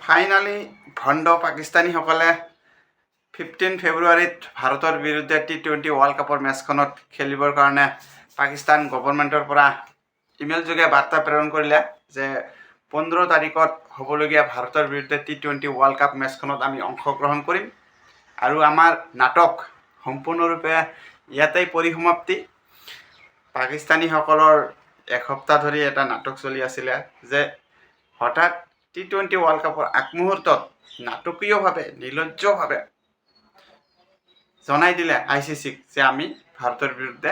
Finally ভণ্ড পাকিস্তানীসকলে 15 ফেব্ৰুৱাৰীত ভাৰতৰ বিৰুদ্ধে T20 ৱৰ্ল্ড কাপৰ মেচখনত খেলিবৰ কাৰণে পাকিস্তান গভৰ্ণমেণ্টৰ পৰা ইমেইল যোগে বাৰ্তা প্ৰেৰণ কৰিলে যে 15 তাৰিখত হ'বলগীয়া ভাৰতৰ বিৰুদ্ধে T20 ৱৰ্ল্ড কাপ মেচখনত আমি অংশগ্ৰহণ কৰিম আৰু আমাৰ নাটক সম্পূৰ্ণৰূপে ইয়াতেই পৰিসমাপ্তি। পাকিস্তানীসকলৰ এসপ্তাহ ধৰি এটা নাটক চলি আছিলে যে হঠাৎ T20 ৱৰ্ল্ড কাপৰ আগমুহূৰ্তত নাটকীয়ভাৱে নিৰ্লজ্জভাৱে জনাই দিলে ICCক যে আমি ভাৰতৰ বিৰুদ্ধে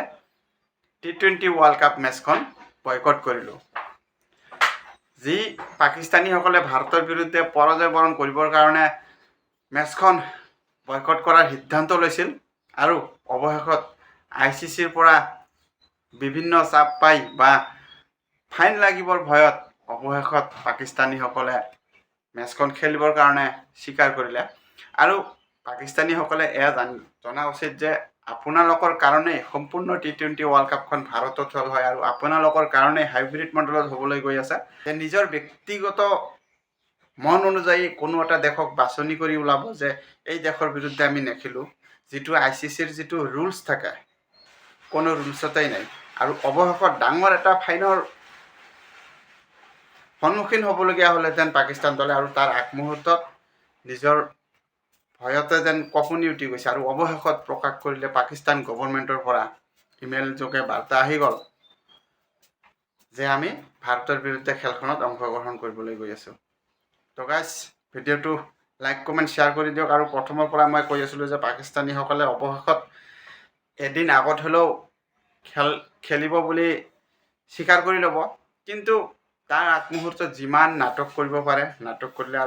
T20 ৱৰ্ল্ড কাপ মেচখন বয়কট কৰিলোঁ। যি পাকিস্তানীসকলে ভাৰতৰ বিৰুদ্ধে পৰাজয় বৰণ কৰিবৰ কাৰণে মেচখন বয়কট কৰাৰ সিদ্ধান্ত লৈছিল আৰু অৱশেষত ICCৰ পৰা বিভিন্ন চাপ পাই বা ফাইন লাগিবৰ ভয়ত অৱশেষত পাকিস্তানীসকলে মেচখন খেলিবৰ কাৰণে স্বীকাৰ কৰিলে। আৰু পাকিস্তানীসকলে এয়া জনা উচিত যে আপোনালোকৰ কাৰণেই সম্পূৰ্ণ T20 ৱৰ্ল্ড কাপখন ভাৰতত হ'ল হয় আৰু আপোনালোকৰ কাৰণেই হাইব্ৰিড মণ্ডলত হ'বলৈ গৈ আছে। যে নিজৰ ব্যক্তিগত মন অনুযায়ী কোনো এটা দেশক বাছনি কৰি ওলাব যে এই দেশৰ বিৰুদ্ধে আমি নেখেলোঁ, যিটো ICCৰ যিটো ৰুলছ থাকে কোনো ৰুলছতেই নাই। আৰু অৱশেষত ডাঙৰ এটা ফাইনৰ সন্মুখীন হ'বলগীয়া হ'লেহেঁতেন পাকিস্তান দলে আৰু তাৰ আগমুহূৰ্তত নিজৰ ভয়তে যেন কঁপনি উঠি গৈছে আৰু অৱশেষত প্ৰকাশ কৰিলে পাকিস্তান গভৰ্ণমেণ্টৰ পৰা ইমেইল যোগে বাৰ্তা আহি গ'ল যে আমি ভাৰতৰ বিৰুদ্ধে খেলখনত অংশগ্ৰহণ কৰিবলৈ গৈ আছোঁ। তো গাইজ ভিডিঅ'টো লাইক কমেণ্ট শ্বেয়াৰ কৰি দিয়ক। আৰু প্ৰথমৰ পৰা মই কৈ আছিলোঁ যে পাকিস্তানীসকলে অৱশেষত এদিন আগত হ'লেও খেলিব বুলি স্বীকাৰ কৰি ল'ব, কিন্তু তাৰ আগমুহূৰ্তত যিমান নাটক কৰিব পাৰে নাটক কৰিলে আৰু